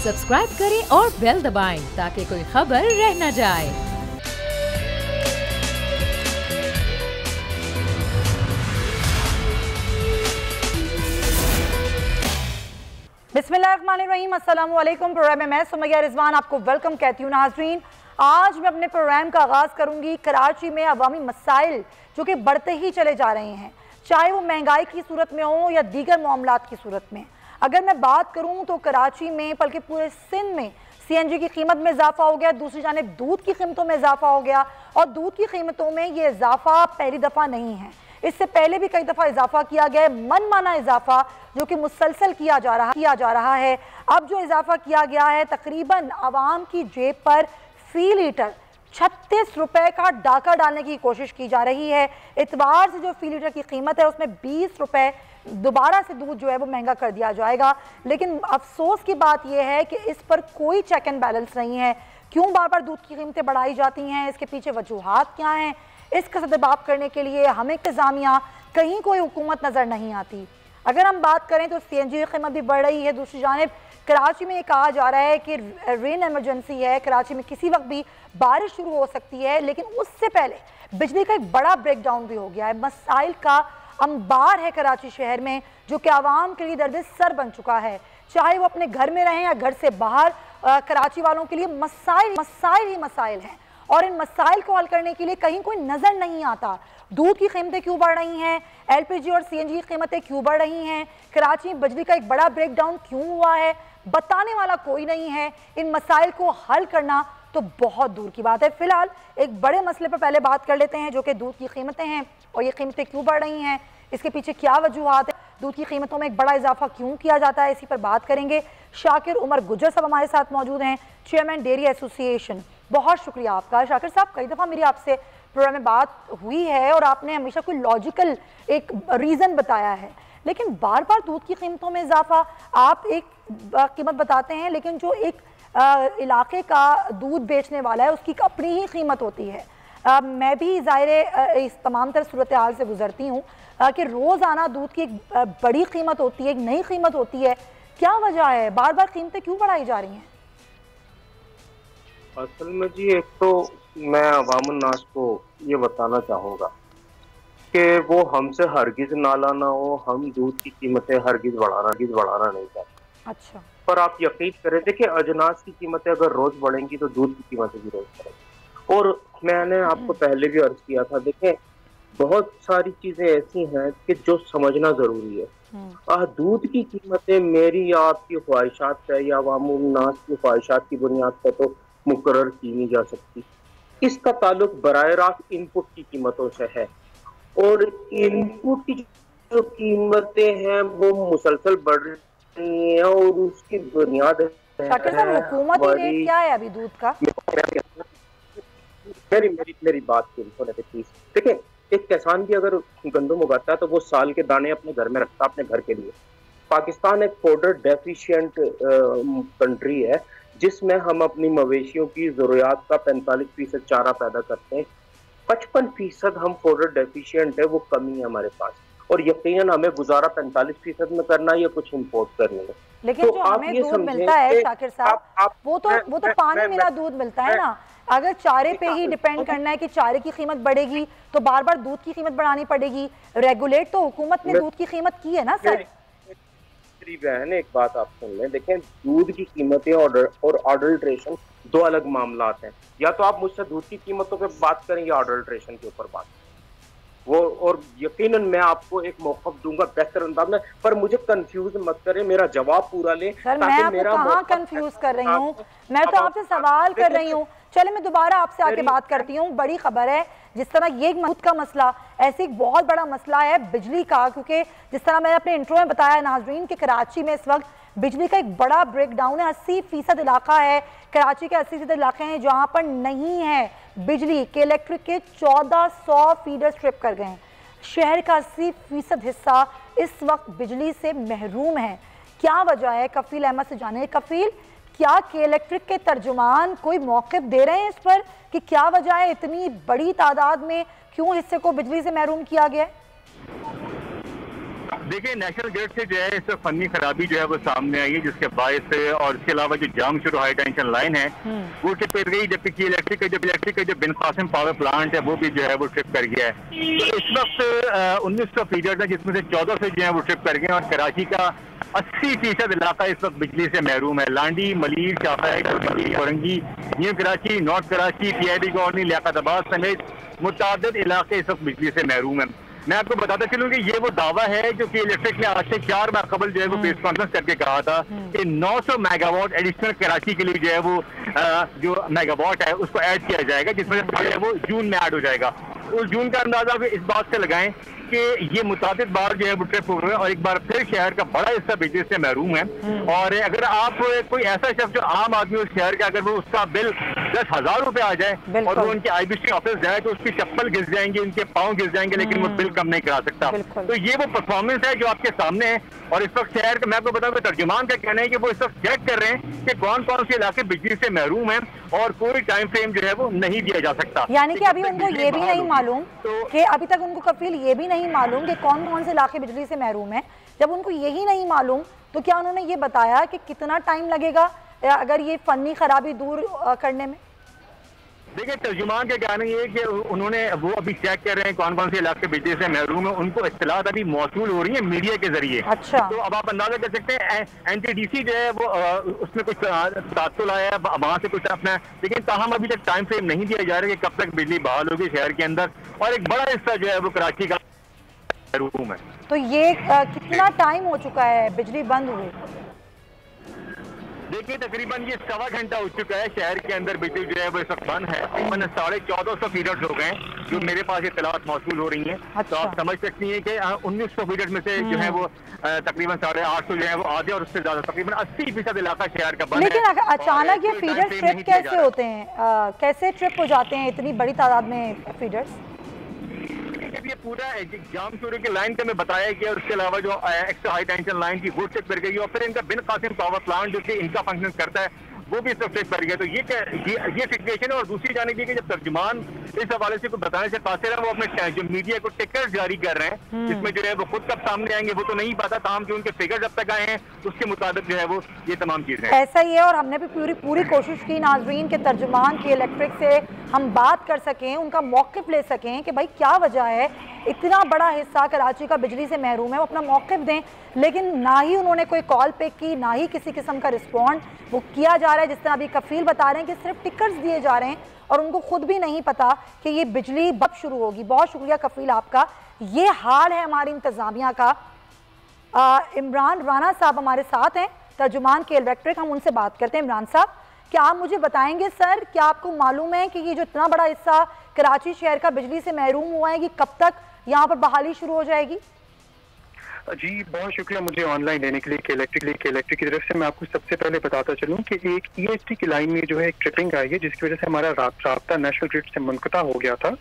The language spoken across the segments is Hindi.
सब्सक्राइब करें और बेल दबाएं ताकि कोई खबर रह न जाए। बिस्मिल्लाहिर्रहमानिर्रहीम, अस्सलाम वालेकुम। प्रोग्राम में मैं सुमैया रिजवान आपको वेलकम कहती हूँ। नाज़रीन, आज मैं अपने प्रोग्राम का आगाज़ करूँगी कराची में अवामी मसाइल जो कि बढ़ते ही चले जा रहे हैं, चाहे वो महंगाई की सूरत में हो या दीगर मामलात की सूरत में। अगर मैं बात करूँ तो कराची में बल्कि पूरे सिंध में CNG की कीमत में इजाफा हो गया, दूसरी जानिब दूध की कीमतों में इजाफा हो गया। और दूध की कीमतों में ये इजाफा पहली दफ़ा नहीं है, इससे पहले भी कई दफ़ा इजाफा किया गया है, मनमाना इजाफा जो कि मुसलसल किया जा रहा है। अब जो इजाफा किया गया है तकरीबन आवाम की जेब पर फी लीटर 36 रुपए का डाका डालने की कोशिश की जा रही है। इतवार से जो फी लीटर की कीमत है उसमें 20 रुपए दोबारा से दूध जो है वो महंगा कर दिया जाएगा। लेकिन अफसोस की बात यह है कि इस पर कोई चेक एंड बैलेंस नहीं है। क्यों बार बार दूध की कीमतें बढ़ाई जाती हैं, इसके पीछे वजूहात क्या हैं, इसका सद्दबाब करने के लिए हमें इंतज़ामिया कहीं कोई हुकूमत नज़र नहीं आती। अगर हम बात करें तो CNG की कीमत भी बढ़ रही है। दूसरी जानिब कराची में ये कहा जा रहा है कि रेन एमरजेंसी है, कराची में किसी वक्त भी बारिश शुरू हो सकती है। लेकिन उससे पहले बिजली का एक बड़ा ब्रेकडाउन भी हो गया है। मसाइल का अंबार है कराची शहर में जो कि आवाम के लिए दर्द सर बन चुका है, चाहे वो अपने घर में रहें या घर से बाहर। कराची वालों के लिए मसाइल ही मसाइल हैं और इन मसाइल को हल करने के लिए कहीं कोई नज़र नहीं आता। दूध की कीमतें क्यों बढ़ रही हैं, LPG और CNG की कीमतें क्यों बढ़ रही हैं, कराची में बिजली का एक बड़ा ब्रेकडाउन क्यों हुआ है, बताने वाला कोई नहीं है। इन मसाइल को हल करना तो बहुत दूर की बात है। फिलहाल एक बड़े मसले पर पहले बात कर लेते हैं जो कि दूध की कीमतें हैं और ये कीमतें क्यों बढ़ रही हैं, इसके पीछे क्या वजूहात है, दूध की कीमतों में एक बड़ा इजाफा क्यों किया जाता है, इसी पर बात करेंगे। शाकिर उमर गुज्जर साहब हमारे साथ मौजूद हैं, चेयरमैन डेयरी एसोसिएशन। बहुत शुक्रिया आपका शाकिर साहब। कई दफ़ा मेरी आपसे प्रोग्राम में बात हुई है और आपने हमेशा कोई लॉजिकल एक रीज़न बताया है, लेकिन बार बार दूध की कीमतों में इजाफा, आप एक कीमत बताते हैं लेकिन जो एक इलाके का दूध बेचने वाला है उसकी अपनी ही कीमत होती है। मैं भी ज़ाहिर इस तमाम तरह सूरत हाल से गुजरती हूँ कि रोज़ाना दूध की एक बड़ी कीमत होती है, एक नई कीमत होती है। क्या वजह है, बार बार कीमतें क्यों बढ़ाई जा रही हैं? असल में जी, एक तो मैं अवामुन नास को ये बताना चाहूँगा कि वो हमसे हरगिज नाला ना हो, हम दूध की कीमतें हरगिज बढ़ाना नहीं चाहते। अच्छा, पर आप यकीन करें, देखिए अजनास की कीमतें अगर रोज बढ़ेंगी तो दूध की कीमतें भी रोज बढ़ेंगी। और मैंने आपको पहले भी अर्ज किया था, देखें बहुत सारी चीजें ऐसी हैं कि जो समझना जरूरी है। दूध की कीमतें मेरी या आपकी ख्वाहिशात पे या अवामुन नास की ख्वाहिशात की बुनियाद पर तो मुकर्रर की नहीं जा सकती। इसका ताल्लुक बराह रास्त इनपुट की कीमतों से है और इनपुट की जो कीमतें हैं वो मुसलसल बढ़ रही हैं और उसकी बुनियाद हुकूमती रेट क्या है अभी दूध का? मेरी बात सुने प्लीज। देखिए, एक किसान भी अगर गंदम उगाता है तो वो साल के दाने अपने घर में रखता है, अपने घर के लिए। पाकिस्तान एक फोडर डेफिशिएंट कंट्री है जिसमें हम अपनी मवेशियों की जरूरियात का 45% चारा पैदा करते हैं। 55% हम फोडर डेफिशिएंट है, वो कमी है हमारे पास। और यकीनन हमें गुजारा 45% में करना है या कुछ इम्पोर्ट करनी है। लेकिन तो जो हमें दूध मिलता है शाकिर साहब, वो तो पानी मिला दूध मिलता है ना। अगर चारे पे ही डिपेंड करना है कि चारे की कीमत बढ़ेगी तो बार बार दूध की कीमत बढ़ानी पड़ेगी। रेगुलेट तो हुकूमत ने दूध की कीमत की है ना सर। मेरी बहन, एक बात आप सुन लें, देखें दूध की कीमतें और अडल्ट्रेशन दो अलग मामलात हैं। या तो आप मुझसे दूध की कीमतों पे बात करें या अडल्ट्रेशन के ऊपर बात वो, और यकीनन मैं आपको एक मौका दूंगा बेहतर अंदाज में, पर मुझे कंफ्यूज मत करें, मेरा जवाब पूरा लें। सर मैं आपको कहाँ कंफ्यूज कर रही हूँ, मैं तो आपसे सवाल कर रही हूँ। चले मैं दोबारा आपसे आके बात करती हूँ। बड़ी खबर है, जिस तरह ये दूध का मसला ऐसे एक बहुत बड़ा मसला है बिजली का, क्योंकि जिस तरह मैंने अपने इंट्रो में बताया नाजरीन कि कराची में इस वक्त बिजली का एक बड़ा ब्रेकडाउन है। 80% इलाका है कराची के, 80% इलाके हैं जहाँ पर नहीं है बिजली के। इलेक्ट्रिक के 1400 फीडर स्ट्रिप कर गए हैं। शहर का 80% हिस्सा इस वक्त बिजली से महरूम है। क्या वजह है, कफील अहमद से जाने। कफील, क्या के इलेक्ट्रिक के तर्जुमान कोई मौक़िफ़ दे रहे हैं इस पर कि क्या वजह है इतनी बड़ी तादाद में क्यों हिस्से को बिजली से महरूम किया गया है? देखिए, नेशनल ग्रिड से जो है इस फनी खराबी जो है वो सामने आई है, जिसके बायस से और इसके अलावा जो जाम शुरू हाई टेंशन लाइन है वो ट्रिप कर गई, जबकि की इलेक्ट्रिक का जो बिन कासिम पावर प्लांट है वो भी जो है वो ट्रिप कर गया है। तो इस वक्त 1900 फीडर्स है, जिसमें से 1400 जो है वो ट्रिप कर गए और कराची का 80% इलाका इस वक्त बिजली से महरूम है। लांडी, मलीर, शाफैक, Orangi, new Karachi, north Karachi, PID colony, Liaquatabad समेत मुतादिद इलाके इस वक्त बिजली से महरूम है। मैं आपको बताता चलूं कि ये वो दावा है जो कि इलेक्ट्रिक ने आज से 4 माह कबल जो है वो प्रेस कॉन्फ्रेंस करके कहा था कि 900 मेगावाट एडिशनल कराची के लिए जो है वो जो मेगावाट है उसको ऐड किया जाएगा, जिसमें जो है वो जून में ऐड हो जाएगा। उस जून का अंदाजा भी इस बात से लगाएं कि ये मुताबिक बार जो है वो ट्रिप हो रहे हैं और एक बार फिर शहर का बड़ा हिस्सा बिजली से महरूम है। और अगर आप कोई ऐसा शख्स जो आम आदमी उस शहर का, अगर वो उसका बिल 10,000 रुपए आ जाए और वो उनके IBC ऑफिस जाए तो उसकी चप्पल गिर जाएंगे, उनके पाँव गिर जाएंगे, लेकिन वो बिल कम नहीं करा सकता। तो ये वो परफॉर्मेंस है जो आपके सामने है। और इस वक्त शहर का मैं आपको बताऊं, तर्जुमान का कहना है कि वो इस वक्त चेक कर रहे हैं कि कौन कौन से इलाके बिजली से महरूम है और कोई टाइम फ्रेम जो है वो नहीं दिया जा सकता। यानी कि अभी उनको ये भी नहीं मालूम कि अभी तक उनको कफील ये भी नहीं मालूम कि कौन कौन से इलाके बिजली से महरूम है। जब उनको यही नहीं मालूम तो क्या उन्होंने ये बताया कि कितना टाइम लगेगा अगर ये फनी खराबी दूर करने में? देखिए, तर्जुमान का कहना ये है कि उन्होंने वो अभी चेक कर रहे हैं कौन कौन से इलाके बिजली से महरूम है, उनको इत्तलात अभी मौसूल हो रही है मीडिया के जरिए। अच्छा। तो अब आप अंदाजा कर सकते हैं NTDC जो है वो उसमें कुछ तात्तुल आया है वहाँ से कुछ अपना, लेकिन ताहम अभी तक टाइम फ्रेम नहीं दिया जा रहा है कि कब तक बिजली बहाल होगी शहर के अंदर। और एक बड़ा हिस्सा जो है वो कराची का महरूम है। तो ये कितना टाइम हो चुका है बिजली बंद हुए? देखिए, तकरीबन ये 1.25 घंटा हो चुका है शहर के अंदर बिजली जो है वो इस वक्त बंद है। तकरीबन 1450 फीडर्स हो गए जो मेरे पास इत्तलात मौसूल हो रही हैं। अच्छा। तो आप समझ सकती हैं कि 1900 फीडर्स में से जो है वो तकरीबन 850 जो है वो आधे और उससे ज्यादा तकरीबन 80% इलाका शहर का बंद है। लेकिन अचानक ये फीडर्स ट्रिप कैसे होते हैं, कैसे ट्रिप हो जाते हैं इतनी बड़ी तादाद में फीडर्स? ये पूरा जाम शुरू की लाइन का मैं बताया कि उसके अलावा जो एक्स्ट्रा हाई टेंशन लाइन की वो ट्रिप कर गई और फिर इनका बिन कासिम पावर प्लांट जो कि इनका फंक्शन करता है वो भी सब ट्रिप कर गया। तो ये सिचुएशन है। और दूसरी जानिब ये कि जब तर्जुमान इस हवाले से कुछ बताने से कासिर है, वो अपने जो मीडिया को टिकट जारी कर रहे हैं, जिसमें जो है वो खुद कब सामने आएंगे वो तो नहीं पता, ताम जो उनके फिगर जब तक आए हैं उसके मुताबिक जो है वो ये तमाम चीजें ऐसा ही है। और हमने भी पूरी कोशिश की नाजरीन के तर्जुमान की इलेक्ट्रिक से हम बात कर सकें, उनका मौक़िफ़ ले सकें कि भाई क्या वजह है इतना बड़ा हिस्सा कराची का बिजली से महरूम है, वो अपना मौक़िफ़ दें। लेकिन ना ही उन्होंने कोई कॉल पिक की, ना ही किसी किस्म का रिस्पॉन्ड वो किया जा रहा है। जिस तरह अभी कफील बता रहे हैं कि सिर्फ टिकट्स दिए जा रहे हैं और उनको खुद भी नहीं पता कि ये बिजली कब शुरू होगी। बहुत शुक्रिया कफील आपका। ये हाल है हमारी इंतज़ामिया का। इमरान राना साहब हमारे साथ हैं, तर्जुमान के इलेक्ट्रिक, हम उनसे बात करते हैं। इमरान साहब, क्या आप मुझे बताएंगे सर, क्या आपको मालूम है कि ये जो इतना बड़ा हिस्सा कराची शहर का बिजली से महरूम हुआ है कि कब तक यहाँ पर बहाली शुरू हो जाएगी? जी बहुत शुक्रिया मुझे ऑनलाइन लेने के लिए इलेक्ट्रिक की तरफ से। मैं आपको सबसे पहले बताता चलूं कि एक EST की लाइन में जो है एक ट्रिपिंग आई है, जिसकी वजह से हमारा राब्ता नेशनल ग्रिड से मुनक़ता हो गया था।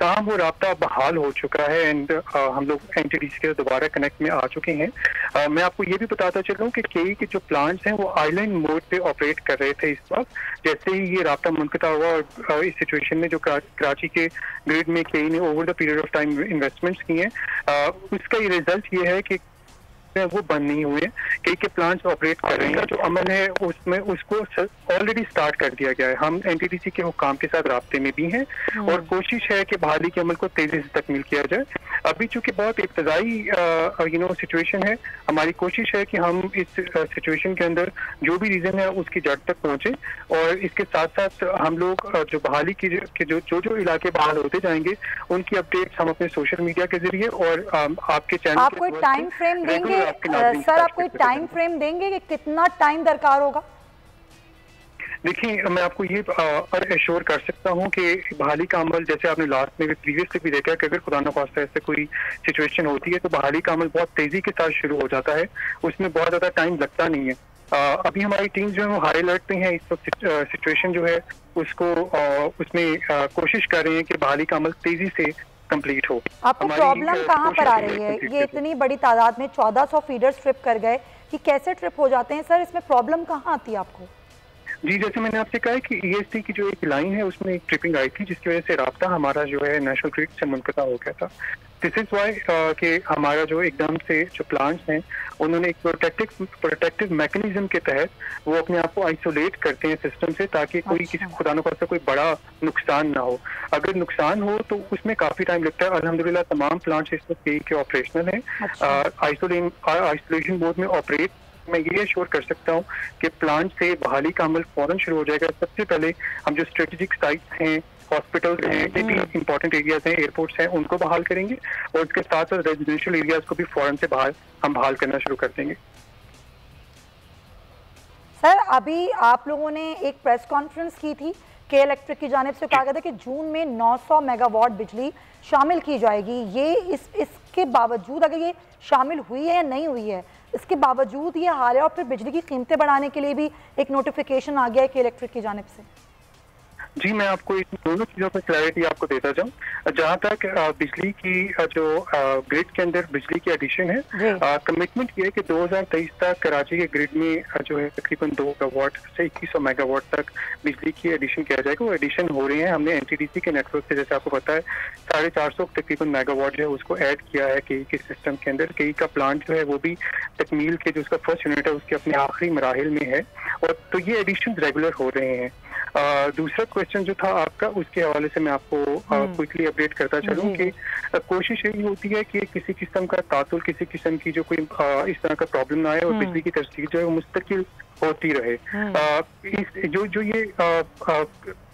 ताहम वो राब्ता बहाल हो चुका है एंड हम लोग NTDC के दोबारा कनेक्ट में आ चुके हैं। मैं आपको ये भी बताता चलूं कि KE के जो प्लांट्स हैं वो आइलैंड मोड पे ऑपरेट कर रहे थे इस वक्त। जैसे ही ये राब्ता मुनक़ता हुआ और इस सिचुएशन में जो कराची के ग्रिड में KE ने over the period of time investments किए हैं, उसका ये रिजल्ट ये है कि वो बंद नहीं हुए। कई के प्लांट्स ऑपरेट कर रहे हैं। जो अमल है उसमें उसको ऑलरेडी स्टार्ट कर दिया गया है। हम NTDC के हुकाम के साथ राब्ते में भी हैं और कोशिश है कि बहाली के अमल को तेजी से तकमील किया जाए। अभी चूंकि बहुत इब्तदाई सिचुएशन है, हमारी कोशिश है कि हम इस सिचुएशन के अंदर जो भी रीजन है उसकी जड़ तक पहुंचे और इसके साथ साथ हम लोग जो बहाली की जो इलाके बहाल होते जाएंगे उनकी अपडेट्स हम अपने सोशल मीडिया के जरिए और आपके चैनल आप कोई टाइम फ्रेम देंगे सर, आप कोई टाइम फ्रेम देंगे कि कितना टाइम दरकार होगा? देखिए, मैं आपको ये एश्योर कर सकता हूँ कि बहाली का अमल, जैसे आपने लास्ट में भी प्रीवियसली भी देखा कि अगर खुदा न खास्ता ऐसे कोई सिचुएशन होती है तो बहाली का अमल बहुत तेजी के साथ शुरू हो जाता है, उसमें बहुत ज़्यादा टाइम लगता नहीं है। अभी हमारी टीम जो है वो हाई अलर्ट पे है। इस वक्त सिचुएशन जो है उसको उसमें कोशिश कर रहे हैं कि बहाली का अमल तेजी से कंप्लीट हो। आपको प्रॉब्लम कहाँ पर आ रही है? ये इतनी बड़ी तादाद में 1400 फीडर्स ट्रिप कर गए कि कैसे ट्रिप हो जाते हैं सर, इसमें प्रॉब्लम कहाँ आती है आपको? जी, जैसे मैंने आपसे कहा है कि ईएसटी की जो एक लाइन है उसमें एक ट्रिपिंग आई थी, जिसकी वजह से राब्ता हमारा जो है नेशनल ग्रिड से मुनक़ता हो गया था। दिस इज वाई कि हमारा जो एकदम से जो प्लांट्स हैं उन्होंने एक प्रोटेक्टिव मैकेनिज्म के तहत वो अपने आप को आइसोलेट करते हैं सिस्टम से, ताकि कोई किसी खुदा न खास्ता कोई बड़ा नुकसान ना हो। अगर नुकसान हो तो उसमें काफी टाइम लगता है। अल्हम्दुलिल्लाह तमाम प्लांट्स इस वक्त के ऑपरेशनल हैं। आइसोलेशन बोर्ड में ऑपरेट मैं ये एश्योर कर सकता हूँ कि प्लांट से बहाली का अमल फौरन शुरू हो जाएगा। सबसे पहले हम जो स्ट्रेटेजिक साइट्स हैं, हॉस्पिटल्स हैं, ये भी इंपॉर्टेंट एरियाज हैं, एयरपोर्ट्स हैं, उनको बहाल करेंगे और उसके साथ साथ रेजिडेंशियल एरियाज को भी फौरन से हम बहाल करना शुरू कर देंगे। सर, अभी आप लोगों ने एक प्रेस कॉन्फ्रेंस की थी के इलेक्ट्रिक की जानिब से, कहा गया था कि जून में 900 मेगावाट बिजली शामिल की जाएगी। ये इसके बावजूद अगर ये शामिल हुई है या नहीं हुई है, इसके बावजूद ये हाल है और फिर बिजली की कीमतें बढ़ाने के लिए भी एक नोटिफिकेशन आ गया है के इलेक्ट्रिक की जानिब से। जी, मैं आपको इन दोनों चीज़ों पर क्लैरिटी आपको देता जाऊँ। जहाँ तक बिजली की जो ग्रिड के अंदर बिजली की एडिशन है, कमिटमेंट ये है कि 2023 तक कराची के ग्रिड में जो है तकरीबन 2 मेगावाट से 2100 मेगावाट तक बिजली की एडिशन किया जाएगा। वो एडिशन हो रहे हैं। हमने एनटीडीसी के नेटवर्क से, जैसे आपको पता है, 450 तकरीबन मेगावाट जो है उसको ऐड किया है कई के सिस्टम के अंदर। कई का प्लांट जो है वो भी तकमील के जो उसका फर्स्ट यूनिट है उसके अपने आखिरी मराहिल में है, और तो ये एडिशन रेगुलर हो रहे हैं। दूसरा क्वेश्चन जो था आपका, उसके हवाले से मैं आपको क्विकली अपडेट करता चलूं कि कोशिश यही होती है कि किसी किस्म का तातुल, किसी किस्म की जो कोई इस तरह का प्रॉब्लम ना आए और बिजली की तरसील जो है वो मुस्तकिल होती रहे।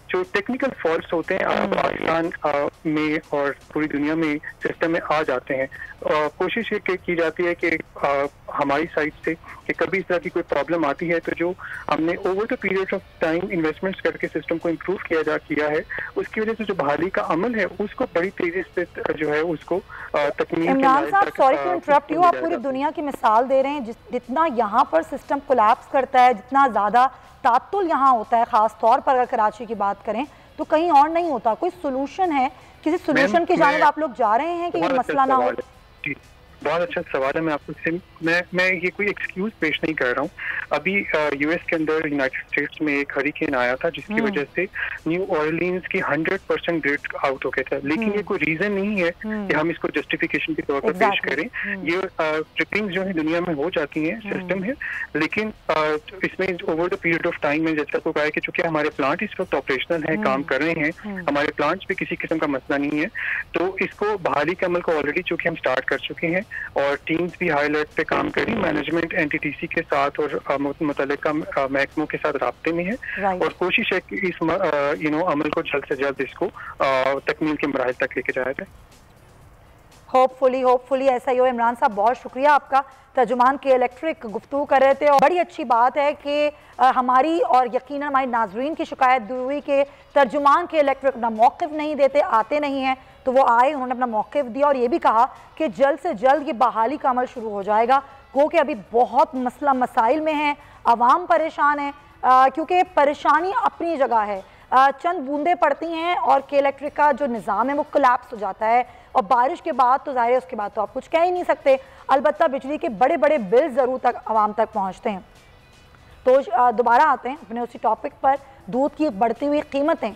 जो टेक्निकल फॉल्ट्स होते हैं पाकिस्तान में और पूरी दुनिया में सिस्टम में आ जाते हैं। कोशिश ये की जाती है कि हमारी साइड से कि कभी इस तरह की कोई प्रॉब्लम आती है तो जो हमने over the period of time investments करके सिस्टम को इम्प्रूव किया है, उसकी वजह से जो बहाली का अमल है उसको बड़ी तेजी से जो है उसको तकमील। इमरान साहब, सॉरी टू इंटरप्ट यू, आप पूरी दुनिया की मिसाल दे रहे हैं। जितना यहाँ पर सिस्टम कोलैप्स करता है, जितना ज़्यादा तातुल यहाँ होता है, ख़ास तौर पर अगर कराची की बात करें तो कहीं और नहीं होता। कोई सोल्यूशन है, किसी सोल्यूशन की जानिब आप लोग जा रहे हैं कि ये मसला ना हो? बहुत अच्छा सवाल है। मैं आपको मैं ये कोई एक्सक्यूज पेश नहीं कर रहा हूँ। अभी यूएस के अंदर यूनाइटेड स्टेट्स में एक हरिकेन आया था जिसकी वजह से न्यू ऑरलीन्स की 100% ग्रिड आउट हो गया था। लेकिन ये कोई रीजन नहीं है कि हम इसको जस्टिफिकेशन के तौर पर पेश करें। ये ट्रिपिंग्स जो है दुनिया में हो जाती हैं, सिस्टम है। लेकिन इसमें over the period of time में जैसा आपको कहा है कि चूंकि हमारे प्लांट इस वक्त ऑपरेशनल है, काम कर रहे हैं, हमारे प्लांट्स पे किसी किस्म का मसला नहीं है, तो इसको बहाली के अमल को ऑलरेडी चूंकि हम स्टार्ट कर चुके हैं और टीम्स भी हाई अलर्ट पे काम करी, मैनेजमेंट एनटीटीसी के साथ और मुतल्लिका महकमों के साथ राब्ते में है और कोशिश है कि इस अमल को जल्द से जल्द इसको तकमील के मराहिल तक लेके जाया जाए। होपफुली ऐसा ही हो। इमरान साहब, बहुत शुक्रिया आपका। तर्जुमान के इलेक्ट्रिक गुफ्तगू कर रहे थे और बड़ी अच्छी बात है कि हमारी और यकीनन हमारी नाजरीन की शिकायत हुई कि तर्जुमान के इलेक्ट्रिक अपना मौक़िफ़ नहीं देते, आते नहीं हैं, तो वो आए, उन्होंने अपना मौक़िफ़ दिया और ये भी कहा कि जल्द से जल्द ये बहाली का अमल शुरू हो जाएगा। गो कि अभी बहुत मसला मसाइल में है, आवाम परेशान है, क्योंकि परेशानी अपनी जगह है। चंद बूंदें पड़ती हैं और के इलेक्ट्रिक का जो निज़ाम है वो कोलैप्स हो जाता है और बारिश के बाद तो ज़ाहिर है उसके बाद तो आप कुछ कह ही नहीं सकते। अलबत्ता बिजली के बड़े बड़े बिल ज़रूर तक आवाम तक पहुँचते हैं। तो दोबारा आते हैं अपने उसी टॉपिक पर, दूध की बढ़ती हुई कीमतें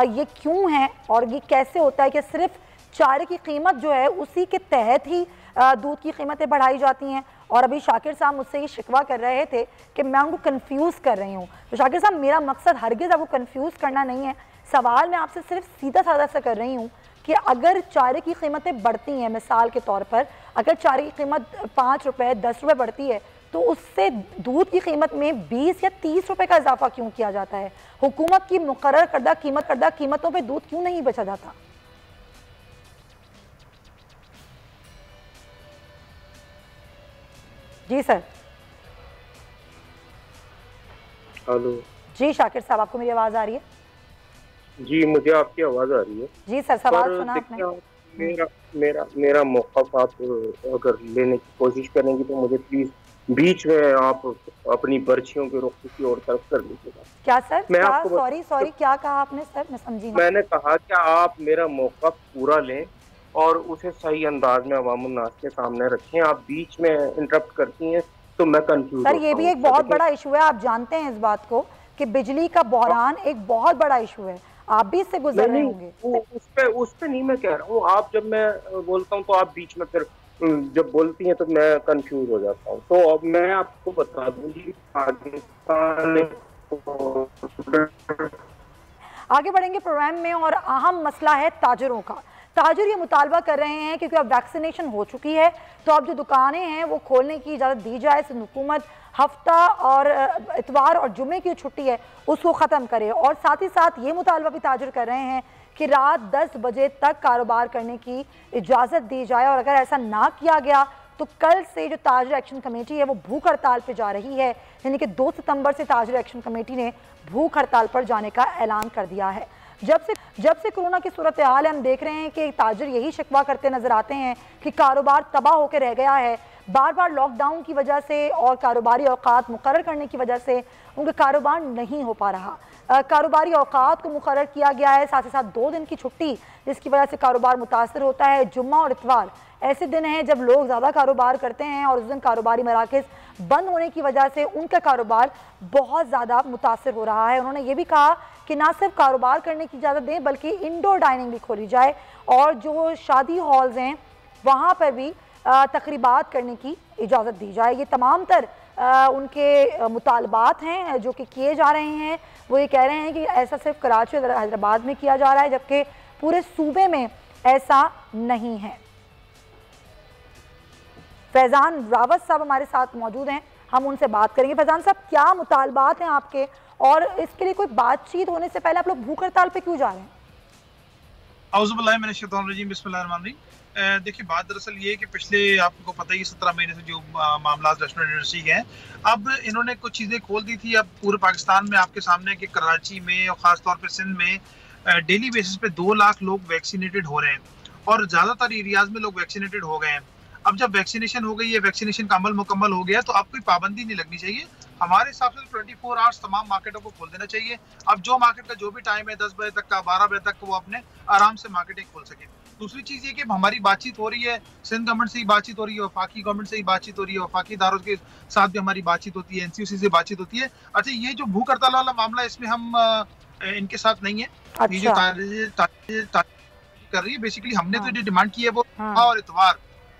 ये क्यों हैं और ये कैसे होता है कि सिर्फ चारे की कीमत जो है उसी के तहत ही दूध की कीमतें बढ़ाई जाती हैं। और अभी शाकिर साहब मुझसे ये शिकवा कर रहे थे कि मैं उनको कंफ्यूज कर रही हूँ। तो शाकिर साहब, मेरा मकसद हरगिज़ आपको कंफ्यूज करना नहीं है। सवाल मैं आपसे सिर्फ सीधा साधा सा कर रही हूँ कि अगर चारे की कीमतें बढ़ती हैं, मिसाल के तौर पर अगर चारे की कीमत 5 रुपये 10 रुपये बढ़ती है तो उससे दूध की कीमत में 20 या 30 रुपये का इजाफा क्यों किया जाता है? हुकूमत की मुकर्रर करदा कीमतों पर दूध क्यों नहीं बेचा जाता? जी सर। हेलो जी शाकिर साहब, आपको मेरी आवाज़ आ रही है? जी, मुझे आपकी आवाज़ आ रही है। जी सर, सवाल सुना आपने। मेरा मौक़िफ़ आप अगर लेने की कोशिश करेंगी तो मुझे प्लीज बीच में आप अपनी पर्चियों के रुख किसी और तरफ कर लीजिएगा। क्या सर? मैं आपको सॉरी क्या कहा आपने सर? मैं समझी नहीं। मैंने कहा कि आप मेरा मौक़िफ़ पूरा लें और उसे सही अंदाज में अवामुन नास के सामने रखें। आप बीच में इंटरप्ट करती हैं तो मैं कंफ्यूज सर। ये भी एक बहुत बड़ा इशू है, आप जानते हैं इस बात को कि बिजली का बहरान एक बहुत बड़ा इशू है, आप भी इससे गुजर रहे होंगे। उस पे नहीं मैं कह रहा हूँ, आप जब मैं बोलता हूँ तो आप बीच में फिर जब बोलती हैं तो मैं कंफ्यूज हो जाता हूँ। तो अब मैं आपको बता दूंगी पाकिस्तान आगे बढ़ेंगे प्रोग्राम में और अहम मसला है ताजरों का। ताजर ये मुतालबा कर रहे हैं क्योंकि अब वैक्सीनेशन हो चुकी है तो अब जो दुकानें हैं वो खोलने की इजाज़त दी जाए। सिंध हुकूमत हफ्ता और इतवार और जुमे की छुट्टी है उसको ख़त्म करे और साथ ही साथ ये मुतालबा भी ताजर कर रहे हैं कि रात 10 बजे तक कारोबार करने की इजाज़त दी जाए और अगर ऐसा ना किया गया तो कल से जो ताजर एक्शन कमेटी है वो भूख हड़ताल पर जा रही है। यानी कि 2 सितंबर से ताजर एक्शन कमेटी ने भूख हड़ताल पर जाने का ऐलान कर दिया है। जब से कोरोना की सूरत हाल है हम देख रहे हैं कि ताजर यही शिकवा करते नजर आते हैं कि कारोबार तबाह होकर रह गया है। बार बार लॉकडाउन की वजह से और कारोबारी औकात मुकर्रर करने की वजह से उनका कारोबार नहीं हो पा रहा। कारोबारी औकात को मुकर्रर किया गया है, साथ ही साथ 2 दिन की छुट्टी जिसकी वजह से कारोबार मुतासर होता है। जुम्मा और इतवार ऐसे दिन हैं जब लोग ज़्यादा कारोबार करते हैं और उस दिन कारोबारी मराकज़ बंद होने की वजह से उनका कारोबार बहुत ज़्यादा मुतासर हो रहा है। उन्होंने ये भी कहा कि ना सिर्फ कारोबार करने की इजाज़त दें बल्कि इंडोर डाइनिंग भी खोली जाए और जो शादी हॉल्स हैं वहाँ पर भी तकरीबात करने की इजाज़त दी जाए। ये तमाम तर उनके मुतालबात हैं जो कि किए जा रहे हैं। वो ये कह रहे हैं कि ऐसा सिर्फ कराची और हैदराबाद में किया जा रहा है जबकि पूरे सूबे में ऐसा नहीं है। फैज़ान रावत साहब हमारे साथ मौजूद हैं, हम उनसे बात करेंगे। फैज़ान साहब, क्या मुतालबात हैं आपके और इसके लिए कोई बातचीत होने से पहले आप लोग भूख हड़ताल पे क्यों जा रहे हैं? देखिए, बात दरअसल ये है कि पिछले आपको पता ही 17 महीने से जो मामला रेस्टोरेंट इंडस्ट्री के हैं, अब इन्होंने कुछ चीज़ें खोल दी थी। अब पूरे पाकिस्तान में आपके सामने कि कराची में और ख़ासतौर पर सिंध में डेली बेसिस पे 2 लाख लोग वैक्सीनेटेड हो रहे हैं और ज़्यादातर एरियाज में लोग वैक्सीनेटेड हो गए हैं। अब जब वैक्सीनेशन हो गई है, वैक्सीनेशन का अमल मुकम्मल हो गया तो अब कोई पाबंदी नहीं लगनी चाहिए। हमारे हिसाब से 24 आवर्स तमाम मार्केटों को खोल देना चाहिए। अब जो मार्केट का जो भी टाइम है 10 बजे तक का, 12 बजे तक, वो अपने आराम से मार्केटिंग खोल सके। दूसरी चीज़ ये कि हमारी बातचीत हो रही है, सिंध गवर्नमेंट से ही बातचीत हो रही है, वफाकी गवर्नमेंट से ही बातचीत हो रही है, वफाकी इदारों के साथ भी हमारी बातचीत होती है, NCOC से बातचीत होती है। अच्छा, ये जो भूख हड़ताल वाला मामला, इसमें हम इनके साथ नहीं है। ये जो कर रही है, बेसिकली हमने तो जो डिमांड की है वो और इतवार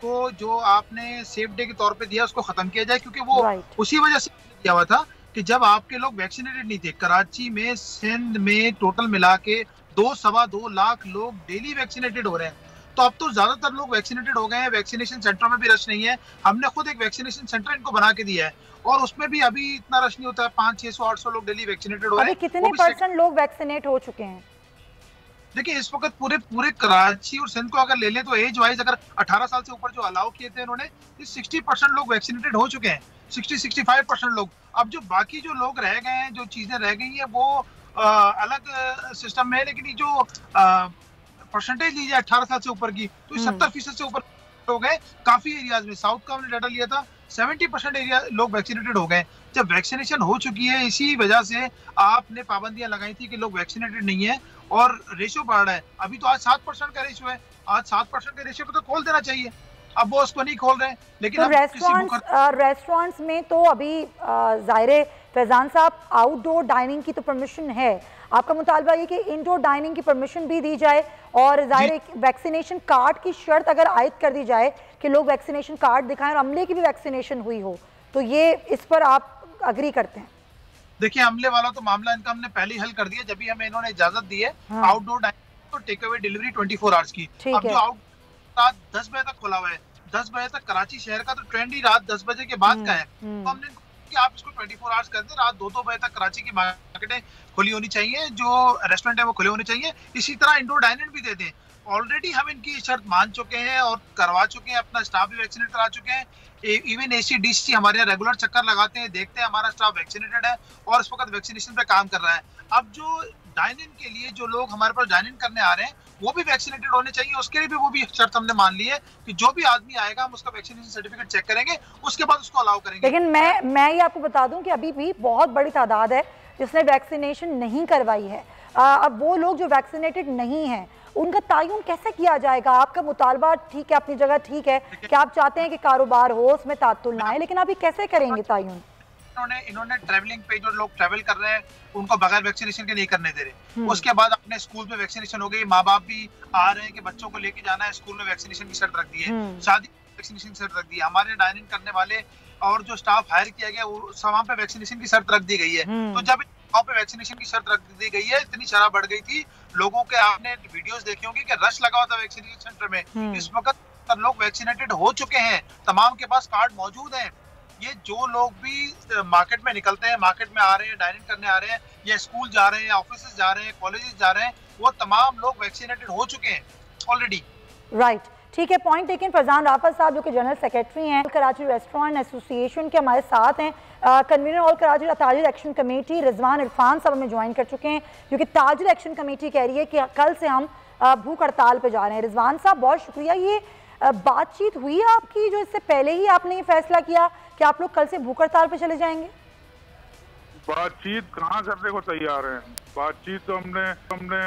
को जो आपने सेफ डे के तौर पे दिया उसको खत्म किया जाए, क्योंकि वो उसी वजह से दिया हुआ था कि जब आपके लोग वैक्सीनेटेड नहीं थे। कराची में, सिंध में टोटल मिला के 2-2.25 लाख लोग डेली वैक्सीनेटेड हो रहे हैं। तो अब तो ज्यादातर लोग वैक्सीनेटेड हो गए हैं, वैक्सीनेशन सेंटरों में भी रश नहीं है। हमने खुद एक वैक्सीनेशन सेंटर इनको बना के दिया है और उसमें भी अभी इतना रश नहीं होता है। 500-600-800 लोग डेली वैक्सीनेटेड हो रहे हैं। कितने % लोग वैक्सीनेट हो चुके हैं? देखिए, इस वक्त पूरे कराची और सिंध को अगर ले लें तो एज वाइज अगर 18 साल से ऊपर जो अलाउ किए थे उन्होंने, 60% लोग वैक्सीनेटेड हो चुके हैं, 60-65% लोग। अब जो बाकी जो लोग रह गए हैं, जो चीजें रह गई हैं, वो अलग सिस्टम में है। लेकिन ये जो परसेंटेज लीजिए 18 साल से ऊपर की, तो 70% से ऊपर हो गए। काफी एरियाज में, साउथ का हमने डाटा लिया था, 70% एरिया लोग वैक्सीनेटेड हो गए। जब वैक्सीनेशन हो चुकी है, इसी वजह से आपने पाबंदियां लगाई थी कि लोग वैक्सीनेटेड नहीं है और रेशियो बढ़ रहा है। अभी तो आज 7% का रेशियो है, आज 7% के रेशियो पे तो खोल देना चाहिए। अब वो उसको नहीं खोल रहे हैं। लेकिन तो रेस्टोरेंट्स में तो अभी ज़ाहिर फैज़ान साहब, आउटडोर डाइनिंग की तो परमिशन है। आपका मुतालबा ये कि इंडोर डाइनिंग की परमिशन भी दी जाए और ज़ाहिर वैक्सीनेशन कार्ड की शर्त अगर आयद कर दी जाए कि लोग वैक्सीनेशन कार्ड दिखाएं और अमले की भी वैक्सीनेशन हुई हो, तो ये इस पर आप अग्री करते हैं? देखिए, अमले वाला तो मामला इनका हमने पहले ही हल कर दिया जब भी हमें इन्होंने इजाजत दी है। आउटडोर डाइनिंग तो टेक अवे डिलीवरी 24 आवर्स की। अब जो आउट रात 10 बजे तक खुला हुआ है, 10 बजे तक कराची शहर का तो ट्रेंड ही रात 10 बजे के बाद का है। तो हमने कि आप इसको 24 आवर्स कर दें, रात 2-2 बजे तक कराची की मार्केटें खुली होनी चाहिए, जो रेस्टोरेंट है वो खुले होने चाहिए। इसी तरह इंडोर डाइनिंग भी दे दें। ऑलरेडी हम इनकी शर्त मान चुके हैं और करवा चुके हैं, अपना स्टाफ भी वैक्सीनेट करा चुके हैं। इवन ACDC हमारे यहाँ रेगुलर चक्कर लगाते हैं, देखते हैं हमारा स्टाफ वैक्सीनेटेड है और इस वक्त वैक्सीनेशन पे काम कर रहा है। अब जो डाइनिंग के लिए जो लोग हमारे पास डाइनिंग करने आ रहे हैं वो भी वैक्सीनेटेड होने चाहिए। उसके लिए भी वो भी शर्त हमने मान ली है कि जो भी आदमी आएगा हम उसका वैक्सीनेशन सर्टिफिकेट चेक करेंगे, उसके बाद उसको अलाउ करेंगे। लेकिन मैं ये आपको बता दूं कि अभी भी बहुत बड़ी तादाद है जिसने वैक्सीनेशन नहीं करवाई है। अब वो लोग जो वैक्सीनेटेड नहीं हैं उनका तायुन कैसे किया जाएगा? आपका मुतालबा ठीक है, अपनी जगह ठीक है कि आप चाहते हैं कि कारोबार हो, उसमें तातुल ना आए, लेकिन अभी कैसे करेंगे तायुन? इन्होंने ट्रैवलिंग पे जो लोग ट्रैवल कर रहे हैं उनको बगैर वैक्सीनेशन के नहीं करने दे रहे। उसके बाद अपने स्कूल में वैक्सीनेशन हो गई, माँ बाप भी आ रहे हैं कि बच्चों को लेके जाना है स्कूल में, वैक्सीनेशन की शर्त रख दी है, शादी वैक्सीनेशन की शर्त रख दी है, हमारे डाइनिंग करने वाले और जो स्टाफ हायर किया गया वहाँ पे वैक्सीनेशन की शर्त रख दी गई है। तो जब वहाँ पे वैक्सीनेशन की शर्त रख दी गई है, इतनी शराह बढ़ गई थी लोगों के, आपने वीडियोस देखे होंगे कि रश लगा हुआ था वैक्सीनेशन सेंटर में। इस वक्त सब लोग वैक्सीनेटेड हो चुके हैं, तमाम के पास कार्ड मौजूद हैं। ये जो लोग भी मार्केट में निकलते हैं, मार्केट में आ रहे हैं, डाइनिंग करने आ रहे हैं, या स्कूल जा रहे हैं, ऑफिस जा रहे हैं, कॉलेजेस जा रहे हैं, वो तमाम लोग वैक्सीनेटेड हो चुके हैं ऑलरेडी। राइट, ठीक है, पॉइंट टेकन। फरजान राफत साहब जो कि जनरल सेक्रेटरी हैं कराची रेस्टोरेंट एसोसिएशन के, हमारे साथ हैं। Convener all Karachi Tajir action committee Rizwan Irfan sahab हमें ज्वाइन कर चुके हैं, क्योंकि ताजिर एक्शन कमेटी कह रही है कि कल से हम भूख हड़ताल पे जा रहे हैं। रिजवान साहब बहुत शुक्रिया। ये बातचीत हुई आपकी जो इससे पहले ही आपने ये फैसला किया कि आप लोग कल से भूख हड़ताल पे चले जाएंगे? बातचीत कहाँ करने को तैयार हैं, बातचीत तो हमने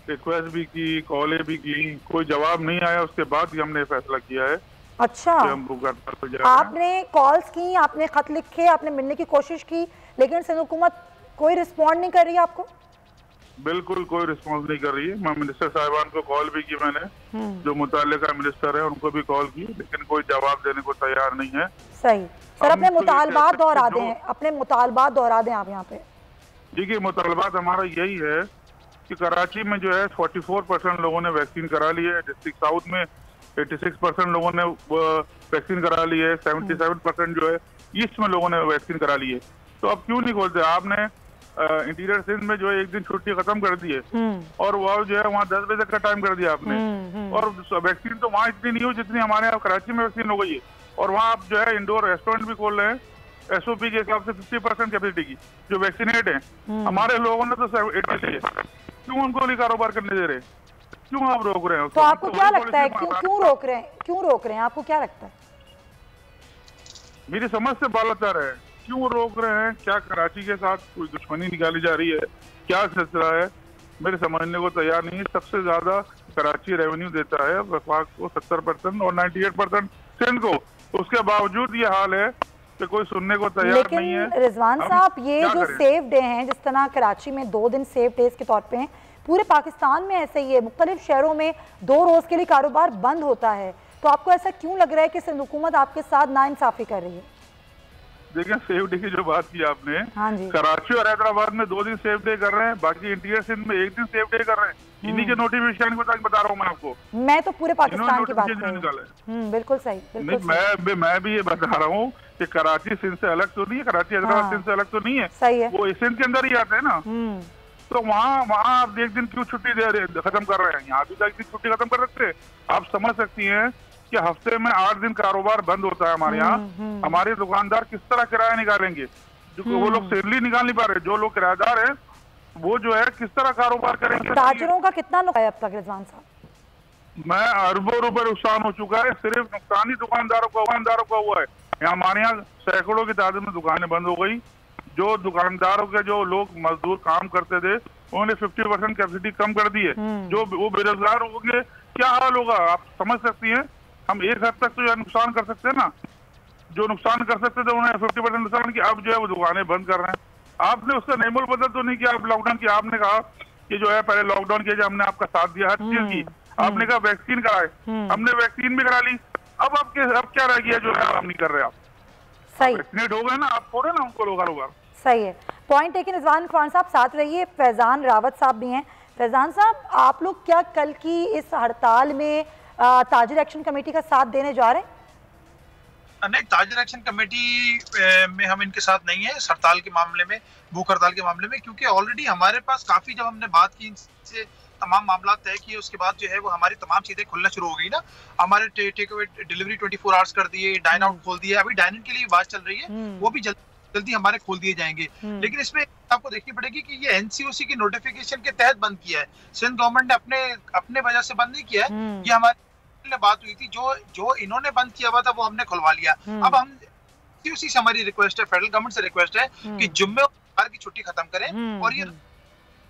रिक्वेस्ट भी की, कॉलें भी की, कोई जवाब नहीं आया, उसके बाद ही हमने फैसला किया है। अच्छा, हम भूख हड़ताल पे जा रहे हैं। आपने कॉल्स की, आपने खत लिखे, आपने मिलने की कोशिश की, लेकिन सिंध हुकूमत कोई रिस्पॉन्ड नहीं कर रही है आपको? बिल्कुल कोई रिस्पॉन्स नहीं कर रही है। मैं मिनिस्टर साहिबान को कॉल भी की, मैंने जो मुताल्लिका मिनिस्टर है उनको भी कॉल की, लेकिन कोई जवाब देने को तैयार नहीं है। सही सर, अपने मुतालबात दोहरा दें, अपने मुतालबात दोहरा दें आप यहाँ पे। देखिए, मुतालबात हमारा यही है कि कराची में जो है 44% लोगों ने वैक्सीन करा ली है, डिस्ट्रिक्ट साउथ में 86% लोगों ने वैक्सीन करा ली है, 77% जो है ईस्ट में लोगों ने वैक्सीन करा ली है। तो अब क्यों नहीं खोलते? आपने इंटीरियर सिंध में जो है एक दिन छुट्टी खत्म कर दी है और वो जो है वहाँ 10 बजे तक का टाइम कर दिया आपने, और वैक्सीन तो वहाँ इतनी नहीं हो जितनी हमारे यहाँ कराची में वैक्सीन हो गई है। और वहाँ आप जो है इंडोर रेस्टोरेंट भी खोल रहे हैं SOP के हिसाब से 50% कैपेसिटी की, जो वैक्सीनेट है। हमारे लोगों ने तो 80 है, क्यों उनको नहीं कारोबार करने दे रहे? क्यों आप रोक रहे हैं? तो आपको क्या लगता है क्यों रोक रहे हैं? क्यों रोक रहे हैं, आपको क्या लगता है? मेरी समझ से बालातर है, क्यों रोक रहे हैं? क्या कराची के साथ कोई दुश्मनी निकाली जा रही है? क्या सिलसिला है? मेरे समझने को तैयार नहीं है। सबसे ज्यादा कराची रेवेन्यू देता है वफाक को 70% और 98% सिंध को, उसके बावजूद ये हाल है कि कोई सुनने को तैयार नहीं है। रिजवान साहब, ये जो सेफ डे हैं, जिस तरह कराची में 2 दिन सेफ डेज के तौर पे हैं, पूरे पाकिस्तान में ऐसे ही है, मुख्तलिफ शहरों में 2 रोज के लिए कारोबार बंद होता है। तो आपको ऐसा क्यों लग रहा है कि सिंध हुकूमत आपके साथ नाइंसाफी कर रही है? देखिए, सेफ डे की जो बात की आपने, कराची और हैदराबाद में 2 दिन सेफ डे कर रहे हैं, बाकी इंटीरियर सिंध में 1 दिन सेफ डे कर रहे हैं। इन्हीं के नोटिफिकेशन को बता रहा हूँ मैं आपको। मैं तो पूरे पाकिस्तान की बात कर रहा हूँ। बिल्कुल सही, नहीं, मैं भी ये बता रहा हूँ कि कराची सिंध से अलग तो नहीं है, कराची हैदराबाद सिंध से अलग तो नहीं है, सही है, वो सिंध के अंदर ही आते हैं ना। तो वहाँ आप 1 दिन क्यों छुट्टी खत्म कर रहे हैं? यहाँ भी 1 दिन छुट्टी खत्म कर सकते हैं। आप समझ सकती हैं कि हफ्ते में 8 दिन कारोबार बंद होता है हमारे यहाँ। हमारे दुकानदार किस तरह किराया निकालेंगे? जो वो लोग सैलरी निकाल नहीं पा रहे, जो लोग किराएदार हैं वो जो है किस तरह कारोबार करेंगे? ताजिरों का कितना नुकसान है अब तक रिजवान साहब? मैं अरबों रुपए नुकसान हो चुका है, सिर्फ नुकसान ही दुकानदारों का हुआ है। यहाँ हमारे यहाँ सैकड़ों की तादाद में दुकानें बंद हो गई। जो दुकानदारों के जो लोग मजदूर काम करते थे उन्होंने 50% कैपेसिटी कम कर दी है। जो वो बेरोजगार होंगे, क्या हाल होगा? आप समझ सकती हैं। हम एक हद तक तो यह नुकसान कर सकते हैं ना, जो नुकसान कर सकते थे उन्होंने 50% नुकसान किया। अब जो है वो दुकानें बंद कर रहे हैं। आपने उसका नेमुल बदल तो नहीं किया। आप लॉकडाउन की आपने कहा कि जो है पहले लॉकडाउन किया, हमने आपका साथ दिया हर चीज की। आपने कहा वैक्सीन कराए, हमने वैक्सीन भी करा ली। अब क्या रह गया जो है आप नहीं कर रहे? आप सही वैक्सीनेट हो गए ना, आप छोड़े ना उनको लोग। सही है, पॉइंट टेकन। रिजवान खान साहब साथ रहिए, फैजान रावत साहब भी हैं। फैजान साहब, आप लोग क्या कल की इस हड़ताल में ताजिर एक्शन कमेटी का साथ देने जा रहे हैं? नहीं, ताजिर एक्शन कमेटी में हम इनके साथ नहीं है इस हड़ताल के मामले में, भूख हड़ताल के मामले में, क्योंकि ऑलरेडी हमारे पास काफी, जब हमने बात की इनसे, तमाम मामला तय किए, उसके बाद जो है वो हमारी तमाम चीजें खुलना शुरू हो गई ना। हमारे टेक अवे डिलीवरी 24 आवर्स कर दिए, डाइन आउट खोल दिया, अभी डाइन इन के लिए बात चल रही है, वो भी जल्दी हमारे खोल दिए जाएंगे। लेकिन इसमें आपको देखनी पड़ेगी कि ये NCOC की नोटिफिकेशन के तहत बंद किया है। सिंध गवर्नमेंट ने अपने वजह से बंद नहीं किया है, ये हमारी बात हुई थी, जो इन्होंने बंद किया हुआ था वो हमने खुलवा लिया। अब हम NCOC से हमारी रिक्वेस्ट है, फेडरल गवर्नमेंट से रिक्वेस्ट है कि जुम्मे की छुट्टी खत्म करें और ये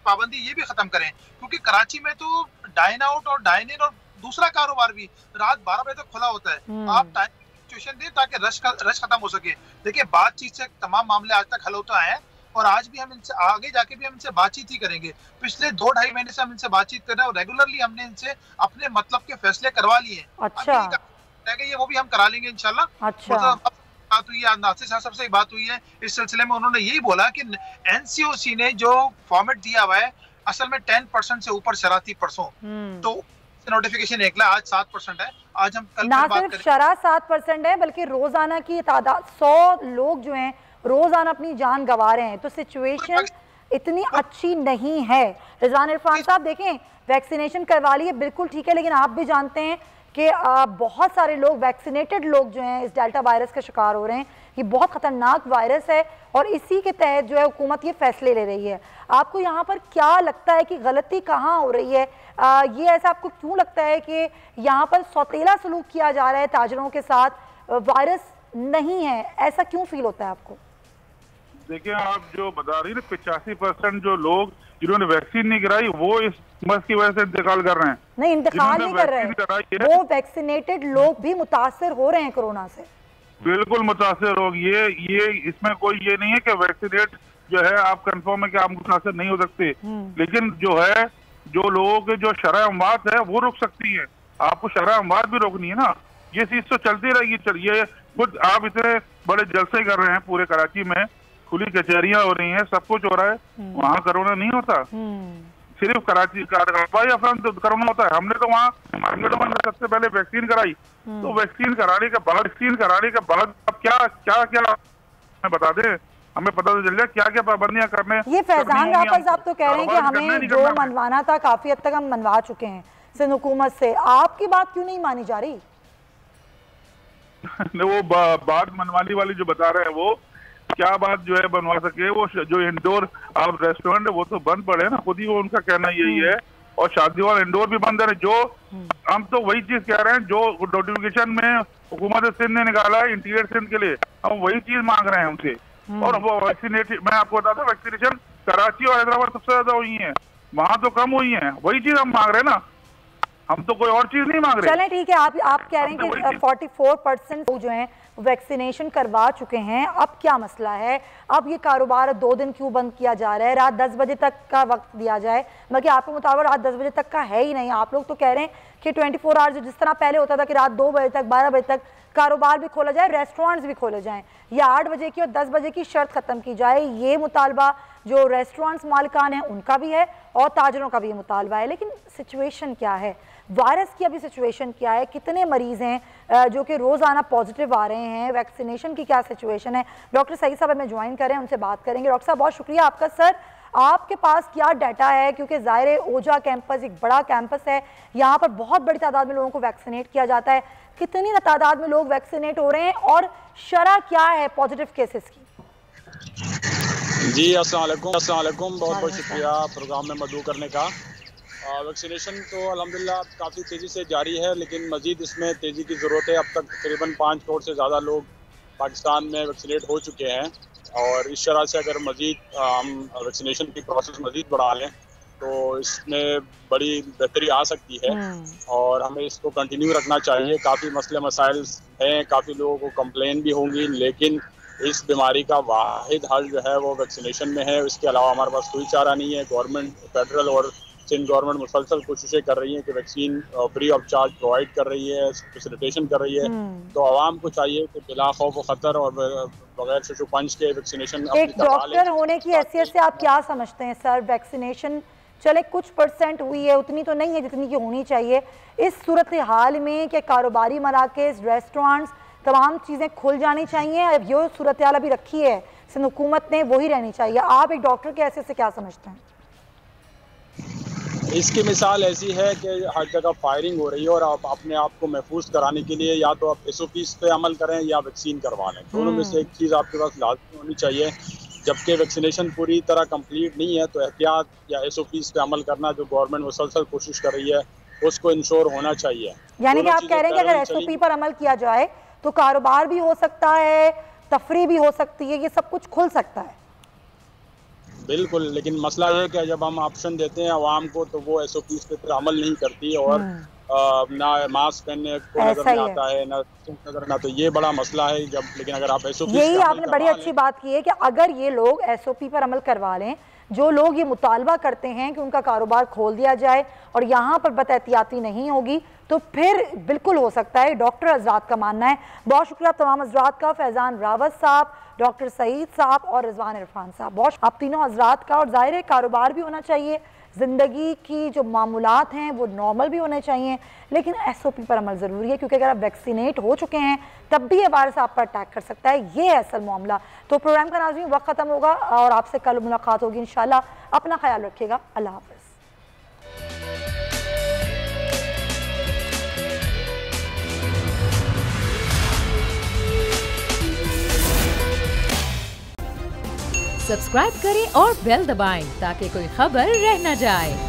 पाबंदी ये भी खत्म करें, क्योंकि कराची में तो डाइन आउट और डाइन इन और दूसरा कारोबार भी रात 12 बजे तक खुला होता है। आप सिचुएशन दे ताकि रश खत्म हो सके। देखिए बातचीत से तमाम मामले आज तक हल होते आए हैं और आज भी हम इनसे आगे जाके भी हम इनसे बातचीत ही करेंगे। पिछले 2-2.5 महीने से हम इनसे बातचीत कर रहे हैं और रेगुलरली हमने इनसे अपने मतलब के फैसले करवा लिए। अच्छा, वो भी हम करा लेंगे इंशाल्लाह। अच्छा, बात हुई है नासिर साहब से बात हुई है इस सिलसिले में, उन्होंने यही बोला कि एनसीओसी ने जो फॉर्मेट दिया हुआ है असल में 10% से ऊपर शरारती परसों, तो नोटिफिकेशन निकला आज 7% है। आज हम कल ना सिर्फ शराब 7% है बल्कि रोजाना की तादाद 100 लोग जो हैं रोजाना अपनी जान गंवा रहे हैं। तो सिचुएशन इतनी अच्छी नहीं है। रिजवान इरफान साहब देखें, वैक्सीनेशन करवा लिए बिल्कुल ठीक है, लेकिन आप भी जानते हैं कि बहुत सारे लोग वैक्सीनेटेड लोग जो हैं इस डेल्टा वायरस का शिकार हो रहे हैं। ये बहुत ख़तरनाक वायरस है और इसी के तहत जो है हुकूमत ये फैसले ले रही है। आपको यहाँ पर क्या लगता है कि गलती कहाँ हो रही है? ये ऐसा आपको क्यों लगता है कि यहाँ पर सौतेला सलूक किया जा रहा है ताजरों के साथ, वायरस नहीं है, ऐसा क्यों फील होता है आपको? देखिए, आप जो बता रही है 85% जो लोग जिन्होंने वैक्सीन नहीं कराई वो इस मर्ज की वजह से इंतकाल कर रहे हैं। नहीं, इंतकाल नहीं कर रहे हैं, वो वैक्सीनेटेड लोग भी मुतासर हो रहे हैं कोरोना से। बिल्कुल मुतासर हो। ये इसमें कोई ये नहीं है कि वैक्सीनेट जो है आप कंफर्म है कि आप मुतासर नहीं हो सकते, लेकिन जो है जो लोगों के जो शरह अमवात है वो रुक सकती है। आपको शरह अमवात भी रोकनी है ना, ये चीज तो चलती रहेगी। चलिए खुद आप इतने बड़े जलसे कर रहे हैं, पूरे कराची में खुली कचहरियां हो रही हैं, सब कुछ हो रहा है, वहाँ कोरोना नहीं होता। सिर्फ कराची कोरोना होता है। हमने तो वहाँ मार्केटों में सबसे पहले वैक्सीन कराई, तो वैक्सीन कराने के बाद अब क्या हमें बता दें, हमें पता तो चल जाए क्या क्या पाबंदियां करने। ये फैजान राफत साहब तो कह रहे हैं कि हमें जो मनवाना था काफी हद तक हम मनवा चुके हैं सिंध हुकूमत से। आपकी बात क्यों नहीं मानी जा रही? वो बात मनवाने वाली जो बता रहे हैं वो क्या बात जो है बनवा सके। वो जो इंडोर आप रेस्टोरेंट है वो तो बंद पड़े है ना, खुद ही वो उनका कहना यही है, और शादी वाला इंडोर भी बंद है। जो हम तो वही चीज कह रहे हैं जो नोटिफिकेशन में हुकूमत सिंध ने निकाला है इंटीरियर सिंध के लिए, हम वही चीज मांग रहे हैं उनसे। और वो वैक्सीनेशन मैं आपको बताता हूँ, वैक्सीनेशन कराची और हैदराबाद सबसे ज्यादा हुई है, वहाँ तो कम हुई है। वही चीज हम मांग रहे हैं ना, हम तो कोई और चीज नहीं मांग रहे। चलें ठीक है, आप कह रहे हैं कि 44% जो हैं वैक्सीनेशन करवा चुके हैं। अब क्या मसला है? अब ये कारोबार 2 दिन क्यों बंद किया जा रहा है? रात 10 बजे तक का वक्त दिया जाए, बल्कि आपके मुताबिक रात 10 बजे तक का है ही नहीं। आप लोग तो कह रहे हैं कि 24 आवर्स, जिस तरह पहले होता था कि रात 2 बजे तक 12 बजे तक कारोबार भी खोला जाए, रेस्टोरेंट्स भी खोले जाएं, या 8 बजे की और 10 बजे की शर्त ख़त्म की जाए। ये मुतालबा जो रेस्टोरेंट्स मालिकान हैं उनका भी है और ताजरों का भी ये मुतालबा है। लेकिन सिचुएशन क्या है? वायरस की अभी सिचुएशन क्या है? कितने मरीज़ हैं जो कि रोज़ाना पॉजिटिव आ रहे हैं? वैक्सीनेशन की क्या सिचुएशन है? डॉक्टर सईद साहब हमें ज्वाइन करें, उनसे बात करेंगे। डॉक्टर साहब बहुत शुक्रिया आपका। सर, आपके पास क्या डाटा है? क्योंकि ज़ाहिर ओजा कैंपस एक बड़ा कैंपस है, यहाँ पर बहुत बड़ी तादाद में लोगों को वैक्सीनेट किया जाता है। कितनी तादाद में लोग वैक्सीनेट हो रहे हैं और शरह क्या है पॉजिटिव केसेस की? जी अस्सलाम वालेकुम, बहुत बहुत शुक्रिया प्रोग्राम में मदऊ करने का। वैक्सीनेशन तो अल्हम्दुलिल्लाह काफ़ी तेज़ी से जारी है, लेकिन मज़ीद इसमें तेज़ी की ज़रूरत है। अब तक तकरीबन 5 करोड़ से ज़्यादा लोग पाकिस्तान में वैक्सीनेट हो चुके हैं, और इस शरह से अगर मज़ीद हम वैक्सीनेशन की प्रोसेस मज़ीद बढ़ा लें तो इसमें बड़ी बेहतरी आ सकती है, और हमें इसको कंटिन्यू रखना चाहिए। काफ़ी मसले मसाइल हैं, काफ़ी लोगों को कंप्लेन भी होंगी, लेकिन इस बीमारी का वाहिद हल जो है वो वैक्सीनेशन में है। इसके अलावा हमारे पास कोई चारा नहीं है। गवर्नमेंट, फेडरल और सिंध गवर्नमेंट मुसलसल कोशिशें कर रही हैं कि vaccine free of charge provide कर रही है, फैसिलिटेशन कर रही है। तो आवाम को चाहिए कि बिला खौफ व खतर और बगैर शुशु पंच के वैक्सीनेशन। एक डॉक्टर होने की हैसियत से आप क्या समझते हैं सर? वैक्सीनेशन चले कुछ % हुई है, उतनी तो नहीं है जितनी की होनी चाहिए। इस सूरत हाल में क्या कारोबारी मराकज़, रेस्टोरेंट्स, तमाम चीज़ें खुल जानी चाहिए? अब जो सूरत हाल अभी रखी है सिंध हुकूमत ने वही रहनी चाहिए। आप एक डॉक्टर के हैसियत से क्या समझते हैं? इसकी मिसाल ऐसी है कि हर जगह फायरिंग हो रही है, और आप अपने आप को महफूज कराने के लिए या तो आप SOPs पे अमल करें या वैक्सीन करवा लें। दोनों में से एक चीज़ आपके पास लाजमी होनी चाहिए। जबकि वैक्सीनेशन पूरी तरह कंप्लीट नहीं है तो एहतियात या SOPs पे अमल करना जो गवर्नमेंट मुसलसल कोशिश कर रही है उसको इंश्योर होना चाहिए। यानी कि आप कह रहे हैं कि अगर SOP पर अमल किया जाए तो कारोबार भी हो सकता है, तफरी भी हो सकती है, ये सब कुछ खुल सकता है। बिल्कुल, लेकिन मसला ये है कि जब हम ऑप्शन देते हैं आवाम को तो वो SOPs पे फिर अमल नहीं करती, और ना मास्क पहनने को नजर नहीं आता है, ना नजर नहीं आता, ये बड़ा मसला है। जब लेकिन अगर आप SOP, यही आपने बड़ी अच्छी बात की है कि अगर ये लोग SOP पर अमल करवा लें, जो लोग ये मुतालबा करते हैं कि उनका कारोबार खोल दिया जाए और यहाँ पर बदएहतियाती नहीं होगी, तो फिर बिल्कुल हो सकता है। डॉक्टर हजरात का मानना है। बहुत शुक्रिया तमाम हजरात का, फैज़ान रावत साहब, डॉक्टर सईद साहब और रिजवान इरफान साहब, बहुत आप तीनों हजरात का। और ज़ाहिर है कारोबार भी होना चाहिए, ज़िंदगी की जो मामूलात हैं वो नॉर्मल भी होने चाहिए, लेकिन SOP पर अमल ज़रूरी है, क्योंकि अगर आप वैक्सीनेट हो चुके हैं तब भी ये वायरस आप पर अटैक कर सकता है। ये है असल मामला। तो प्रोग्राम का नाज़रीन वक्त ख़त्म होगा और आपसे कल मुलाकात होगी इंशाल्लाह। अपना ख्याल रखिएगा। अल्लाह हाफ़िज़। सब्सक्राइब करें और बेल दबाएं ताकि कोई खबर रह न जाए।